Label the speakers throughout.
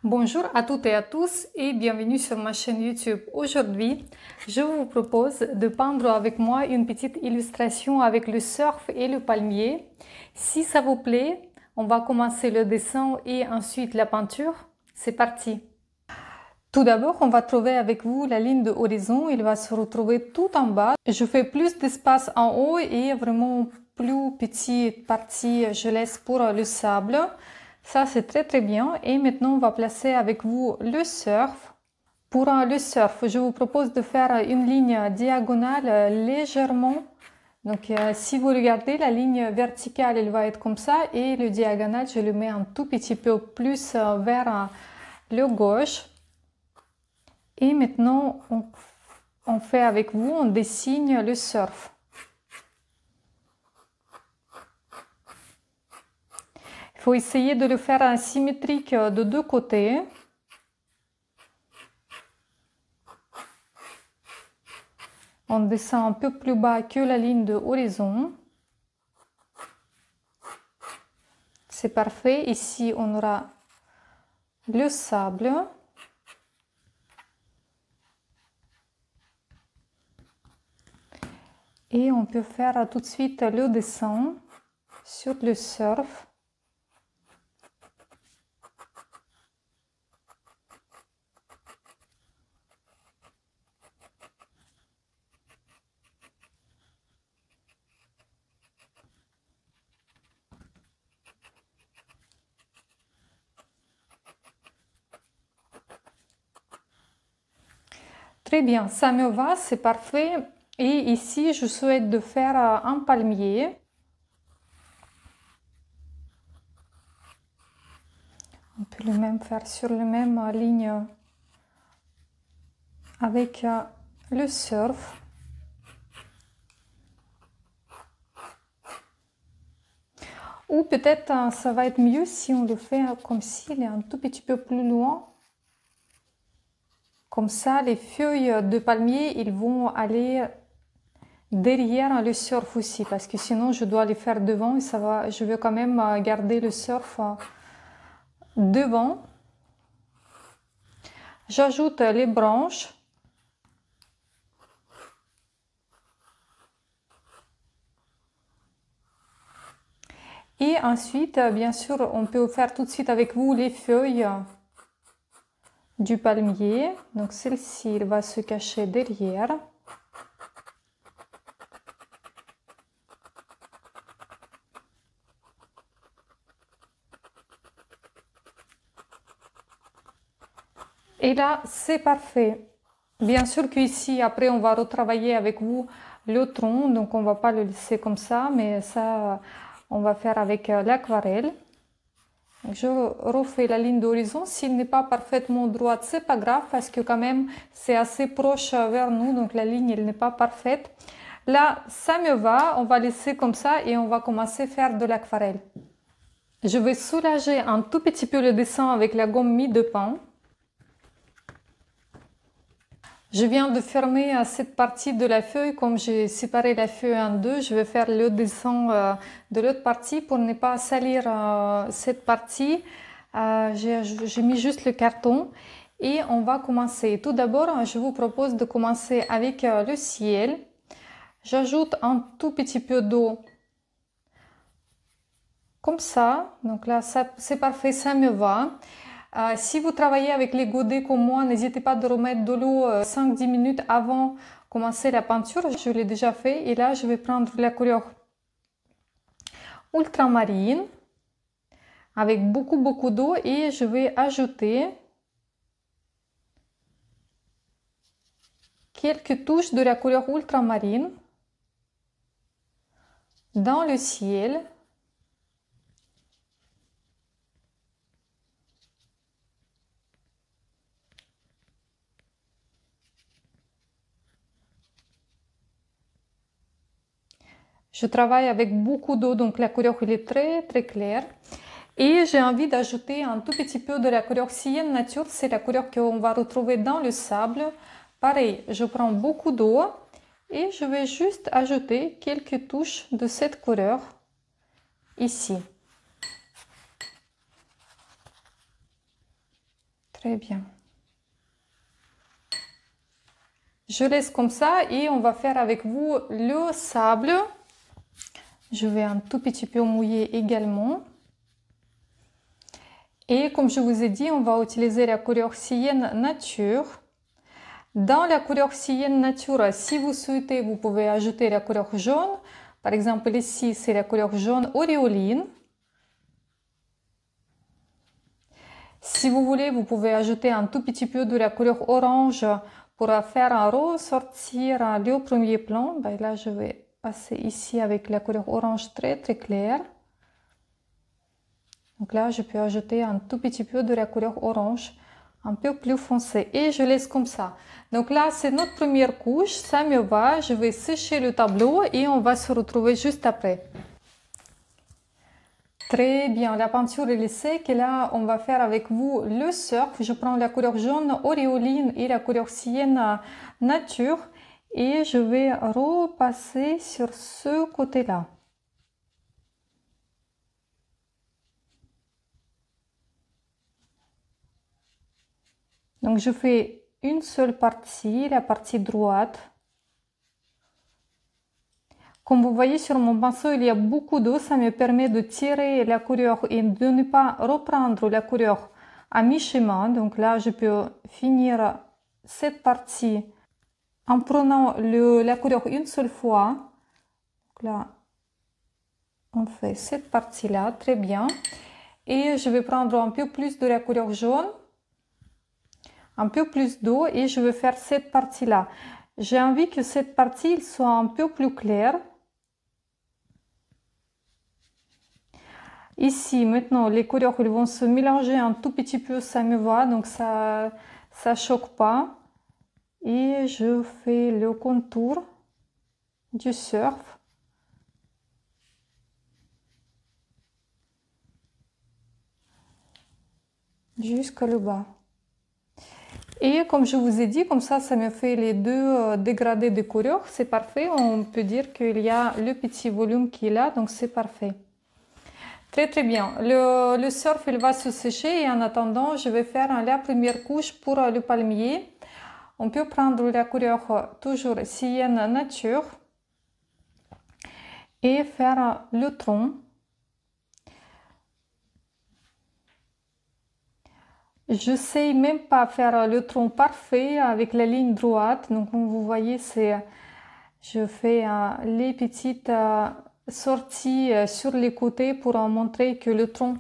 Speaker 1: Bonjour à toutes et à tous et bienvenue sur ma chaîne YouTube. Aujourd'hui, je vous propose de peindre avec moi une petite illustration avec le surf et le palmier. Si ça vous plaît, on va commencer le dessin et ensuite la peinture. C'est parti! Tout d'abord, on va trouver avec vous la ligne de horizon. Il va se retrouver tout en bas. Je fais plus d'espace en haut et vraiment plus petite partie, je laisse pour le sable. Ça, c'est très bien. Et maintenant, on va placer avec vous le surf. Pour le surf, je vous propose de faire une ligne diagonale légèrement. Donc, si vous regardez, la ligne verticale, elle va être comme ça. Et le diagonal, je le mets un tout petit peu plus vers le gauche. Et maintenant, on fait avec vous, on dessine le surf. Il faut essayer de le faire symétrique de deux côtés. On descend un peu plus bas que la ligne de horizon. C'est parfait. Ici, on aura le sable. Et on peut faire tout de suite le dessin sur le surf. Très bien, ça me va, c'est parfait. Et ici, je souhaite de faire un palmier. On peut le même faire sur la même ligne avec le surf. Ou peut-être ça va être mieux si on le fait comme s'il est un tout petit peu plus loin. Comme ça, les feuilles de palmier, ils vont aller derrière le surf aussi, parce que sinon je dois les faire devant et ça va. Je veux quand même garder le surf devant. J'ajoute les branches. Et ensuite, bien sûr, on peut faire tout de suite avec vous les feuilles du palmier. Donc celle-ci, elle va se cacher derrière. Et là, c'est parfait. Bien sûr qu'ici, après, on va retravailler avec vous le tronc. Donc, on ne va pas le laisser comme ça, mais ça, on va faire avec l'aquarelle. Je refais la ligne d'horizon. S'il n'est pas parfaitement droite, c'est pas grave parce que quand même, c'est assez proche vers nous. Donc, la ligne, elle n'est pas parfaite. Là, ça me va. On va laisser comme ça et on va commencer à faire de l'aquarelle. Je vais soulager un tout petit peu le dessin avec la gomme mie de pain. Je viens de fermer cette partie de la feuille. Comme j'ai séparé la feuille en deux, je vais faire le dessin de l'autre partie pour ne pas salir cette partie. J'ai mis juste le carton et on va commencer. Tout d'abord, je vous propose de commencer avec le ciel. J'ajoute un tout petit peu d'eau comme ça. Donc là, c'est parfait, ça me va. Si vous travaillez avec les godets comme moi, n'hésitez pas de remettre de l'eau 5-10 minutes avant de commencer la peinture. Je l'ai déjà fait et là, je vais prendre la couleur ultramarine avec beaucoup d'eau et je vais ajouter quelques touches de la couleur ultramarine dans le ciel. Je travaille avec beaucoup d'eau, donc la couleur elle est très claire. Et j'ai envie d'ajouter un tout petit peu de la couleur Sienne Nature, c'est la couleur qu'on va retrouver dans le sable. Pareil, je prends beaucoup d'eau et je vais juste ajouter quelques touches de cette couleur ici. Très bien. Je laisse comme ça et on va faire avec vous le sable. Je vais un tout petit peu mouiller également. Et comme je vous ai dit, on va utiliser la couleur Sienne Nature. Dans la couleur Sienne Nature, si vous souhaitez, vous pouvez ajouter la couleur jaune. Par exemple, ici, c'est la couleur jaune auréoline. Si vous voulez, vous pouvez ajouter un tout petit peu de la couleur orange pour faire ressortir le premier plan. Ben là, je vais passer ici avec la couleur orange très claire. Donc là, je peux ajouter un tout petit peu de la couleur orange, un peu plus foncé. Et je laisse comme ça. Donc là, c'est notre première couche. Ça me va. Je vais sécher le tableau et on va se retrouver juste après. Très bien, la peinture elle est sec et là on va faire avec vous le surf. Je prends la couleur jaune auréoline et la couleur Sienne Nature et je vais repasser sur ce côté-là. Donc je fais une seule partie, la partie droite. Comme vous voyez sur mon pinceau, il y a beaucoup d'eau. Ça me permet de tirer la couleur et de ne pas reprendre la couleur à mi-chemin. Donc là, je peux finir cette partie en prenant la couleur une seule fois. Donc là, on fait cette partie-là, très bien. Et je vais prendre un peu plus de la couleur jaune, un peu plus d'eau et je vais faire cette partie-là. J'ai envie que cette partie soit un peu plus claire. Ici, maintenant, les couleurs elles vont se mélanger un tout petit peu, ça me va, donc ça choque pas. Et je fais le contour du surf. Jusqu'à le bas. Et comme je vous ai dit, comme ça me fait les deux dégradés de couleurs, c'est parfait. On peut dire qu'il y a le petit volume qui est là, donc c'est parfait. Très bien. Le surf, il va se sécher et en attendant, je vais faire la première couche pour le palmier. On peut prendre la couleur toujours Sienne Nature et faire le tronc. Je sais même pas faire le tronc parfait avec la ligne droite. Donc, comme vous voyez, je fais les petites sorties sur les côtés pour montrer que le tronc,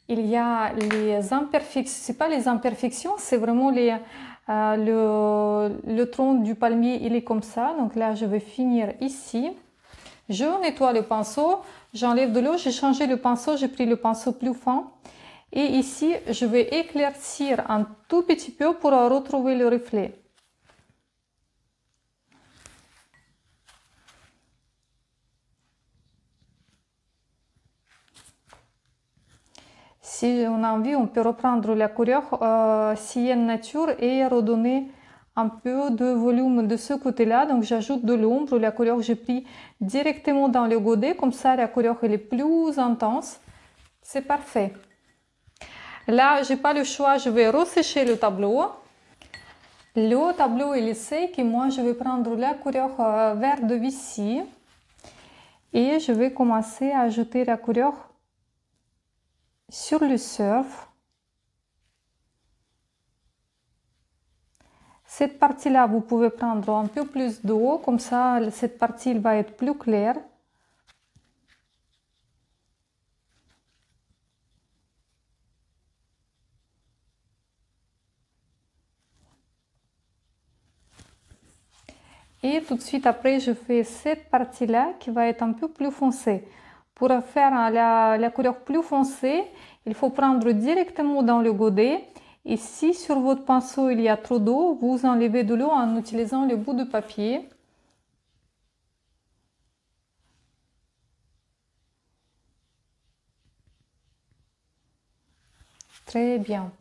Speaker 1: il y a les imperfections. C'est pas les imperfections, c'est vraiment le tronc du palmier, il est comme ça. Donc là, je vais finir ici. Je nettoie le pinceau, j'enlève de l'eau, j'ai changé le pinceau, j'ai pris le pinceau plus fin. Et ici, je vais éclaircir un tout petit peu pour retrouver le reflet. Si on a envie, on peut reprendre la couleur Sienne Nature et redonner un peu de volume de ce côté-là. Donc j'ajoute de l'ombre, la couleur que j'ai pris directement dans le godet. Comme ça, la couleur elle est plus intense. C'est parfait. Là, j'ai pas le choix, je vais ressécher le tableau. Le tableau il est sec et moi je vais prendre la couleur vert de Vichy et je vais commencer à ajouter la couleur sur le surf. Cette partie-là, vous pouvez prendre un peu plus d'eau, comme ça cette partie va être plus claire. Et tout de suite après, je fais cette partie-là qui va être un peu plus foncée. Pour faire la couleur plus foncée, il faut prendre directement dans le godet. Et si sur votre pinceau il y a trop d'eau, vous enlevez de l'eau en utilisant le bout de papier. Très bien.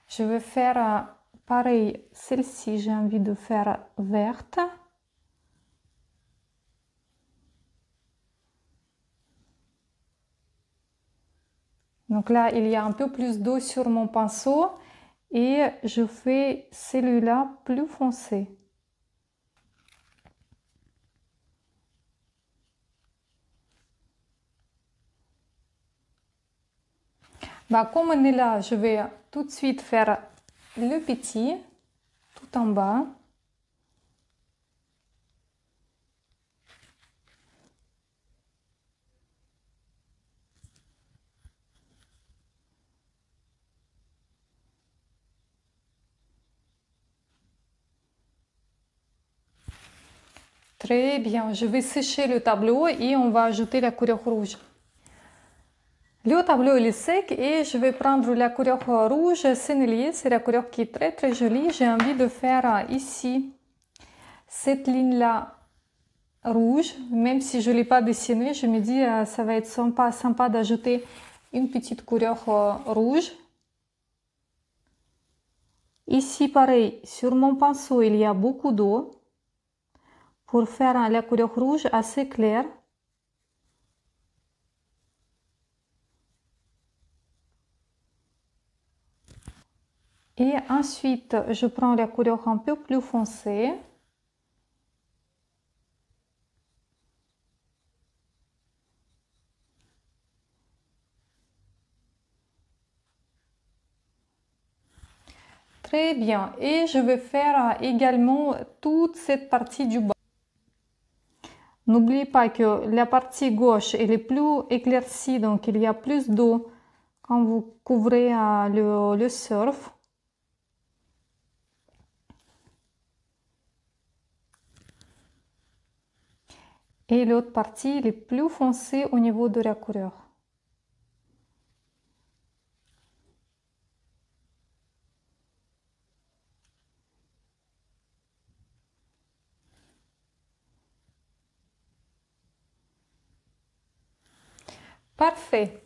Speaker 1: Je vais faire pareil, celle-ci, j'ai envie de faire verte. Donc là, il y a un peu plus d'eau sur mon pinceau et je fais celui-là plus foncé. Comme on est là, je vais tout de suite faire le petit tout en bas. Très bien, je vais sécher le tableau et on va ajouter la couleur rouge. Le tableau il est sec et je vais prendre la couleur rouge sennelier, c'est la couleur qui est très très jolie. J'ai envie de faire ici cette ligne là rouge, même si je ne l'ai pas dessinée, je me dis ça va être sympa d'ajouter une petite couleur rouge. Ici pareil, sur mon pinceau il y a beaucoup d'eau pour faire la couleur rouge assez claire. Et ensuite, je prends la couleur un peu plus foncée. Très bien. Et je vais faire également toute cette partie du bas. N'oubliez pas que la partie gauche elle est plus éclaircie, donc il y a plus d'eau quand vous couvrez le surf. Et l'autre partie elle est plus foncée au niveau de la couleur. Parfait.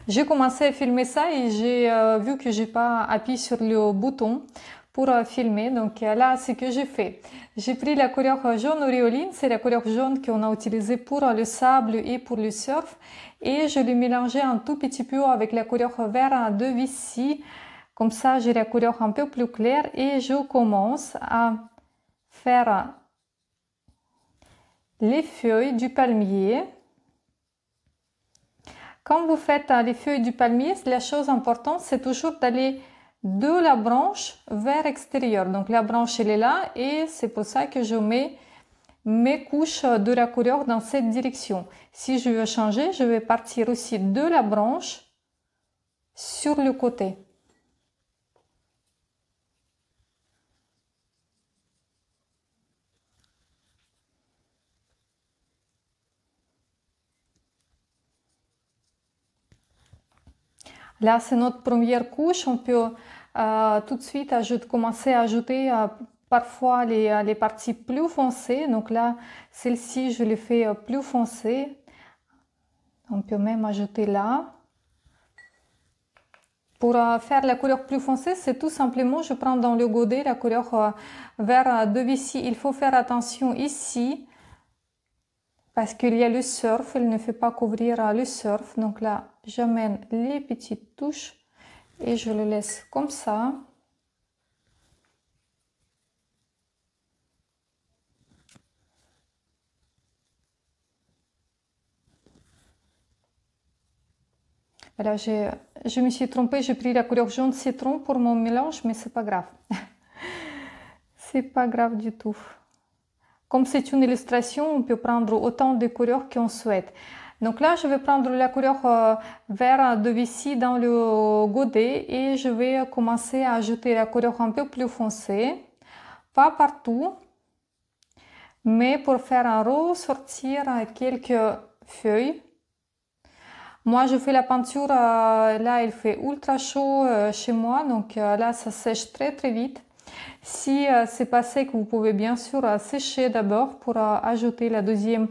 Speaker 1: J'ai commencé à filmer ça et j'ai vu que j'ai pas appuyé sur le bouton pour filmer. Donc là, c'est ce que j'ai fait. J'ai pris la couleur jaune auréoline, c'est la couleur jaune qu'on a utilisée pour le sable et pour le surf. Et je l'ai mélangé un tout petit peu avec la couleur vert de Vichy. Comme ça, j'ai la couleur un peu plus claire et je commence à faire les feuilles du palmier. Quand vous faites les feuilles du palmier, la chose importante, c'est toujours d'aller de la branche vers l'extérieur. Donc la branche, elle est là et c'est pour ça que je mets mes couches de la couleur dans cette direction. Si je veux changer, je vais partir aussi de la branche sur le côté. Là, c'est notre première couche. On peut tout de suite commencer à ajouter parfois les parties plus foncées. Donc là, celle-ci, je l'ai fait plus foncée. On peut même ajouter là. Pour faire la couleur plus foncée, c'est tout simplement, je prends dans le godet la couleur vert de Vichy. Il faut faire attention ici, parce qu'il y a le surf, il ne fait pas couvrir le surf. Donc là, j'amène les petites touches et je le laisse comme ça. Voilà, je me suis trompée, j'ai pris la couleur jaune citron pour mon mélange, mais c'est pas grave. C'est pas grave du tout. Comme c'est une illustration, on peut prendre autant de couleurs qu'on souhaite. Donc là, je vais prendre la couleur vert de Vichy dans le godet et je vais commencer à ajouter la couleur un peu plus foncée. Pas partout, mais pour faire ressortir quelques feuilles. Moi, je fais la peinture, là, il fait ultra chaud chez moi, donc là, ça sèche très très vite. Si c'est pas sec, vous pouvez bien sûr sécher d'abord pour ajouter la deuxième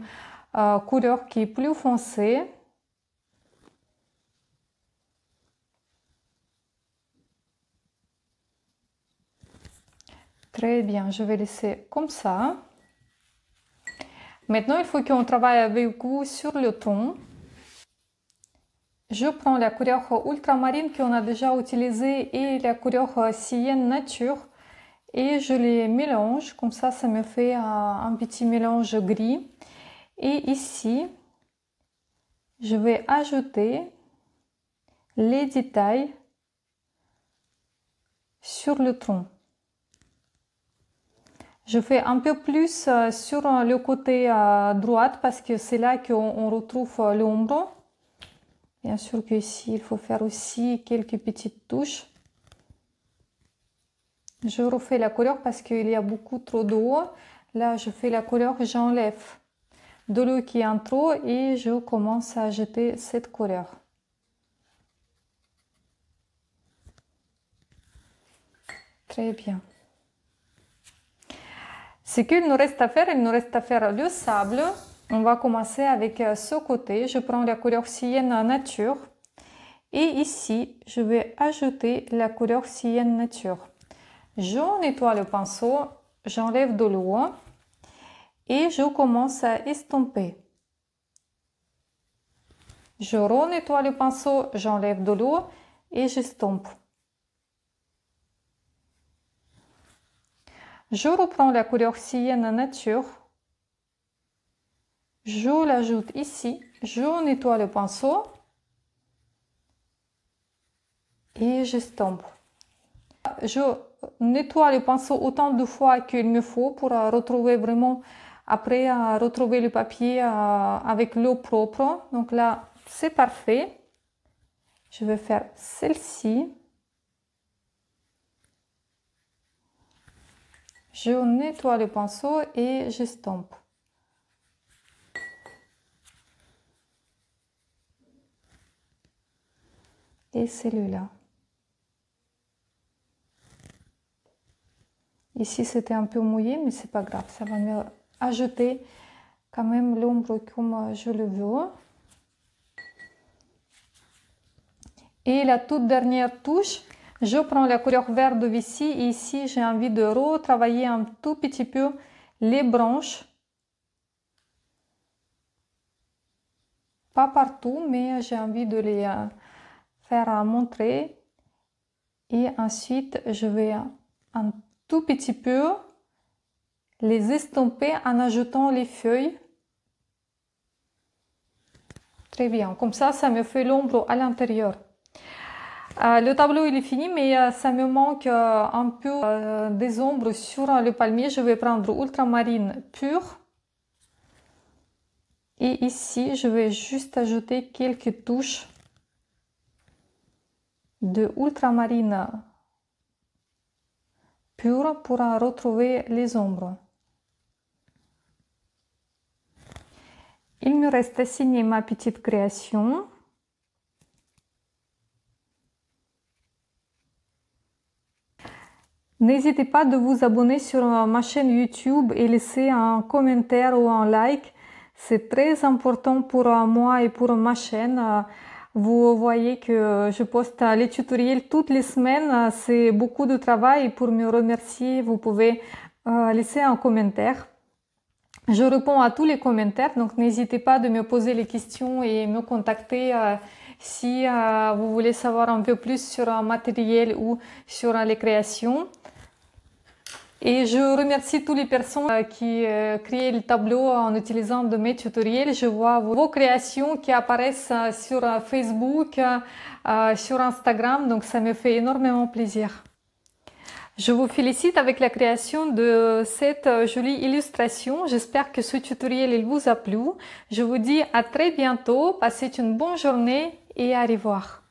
Speaker 1: couleur qui est plus foncée. Très bien, je vais laisser comme ça. Maintenant, il faut qu'on travaille avec vous sur le ton. Je prends la couleur ultramarine qu'on a déjà utilisée et la couleur Sienne Nature et je les mélange. Comme ça me fait un petit mélange gris. Et ici, je vais ajouter les détails sur le tronc. Je fais un peu plus sur le côté droit parce que c'est là qu'on retrouve l'ombre. Bien sûr qu'ici, il faut faire aussi quelques petites touches. Je refais la couleur parce qu'il y a beaucoup trop d'eau. Là, je fais la couleur, j'enlève de l'eau qui est en trop et je commence à jeter cette couleur. Très bien. Ce qu'il nous reste à faire, il nous reste à faire le sable. On va commencer avec ce côté. Je prends la couleur Sienne Nature. Et ici, je vais ajouter la couleur Sienne Nature. Je nettoie le pinceau, j'enlève de l'eau et je commence à estomper. Je renettoie le pinceau, j'enlève de l'eau et j'estompe. Je reprends la couleur Sienne Nature. Je l'ajoute ici, je nettoie le pinceau et j'estompe. Je nettoie le pinceau autant de fois qu'il me faut pour retrouver vraiment, après retrouver le papier avec l'eau propre. Donc là, c'est parfait. Je vais faire celle-ci. Je nettoie le pinceau et j'estompe. Et celui-là. Ici, c'était un peu mouillé, mais c'est pas grave. Ça va me ajouter quand même l'ombre comme je le veux. Et la toute dernière touche, je prends la couleur vert de Vichy. Et ici, j'ai envie de retravailler un tout petit peu les branches. Pas partout, mais j'ai envie de les faire montrer. Et ensuite, je vais un tout petit peu les estomper en ajoutant les feuilles. Très bien, comme ça me fait l'ombre à l'intérieur. Le tableau il est fini, mais ça me manque un peu des ombres sur le palmier. Je vais prendre ultramarine pure. Et ici, je vais juste ajouter quelques touches de ultramarine pure pour retrouver les ombres. Il me reste à signer ma petite création. N'hésitez pas de vous abonner sur ma chaîne YouTube et laisser un commentaire ou un like. C'est très important pour moi et pour ma chaîne. Vous voyez que je poste les tutoriels toutes les semaines. C'est beaucoup de travail. Pour me remercier, vous pouvez laisser un commentaire. Je réponds à tous les commentaires, donc n'hésitez pas de me poser les questions et me contacter si vous voulez savoir un peu plus sur un matériel ou sur les créations. Et je remercie toutes les personnes qui créent le tableau en utilisant de mes tutoriels. Je vois vos créations qui apparaissent sur Facebook, sur Instagram, donc ça me fait énormément plaisir. Je vous félicite avec la création de cette jolie illustration. J'espère que ce tutoriel il vous a plu. Je vous dis à très bientôt. Passez une bonne journée et au revoir.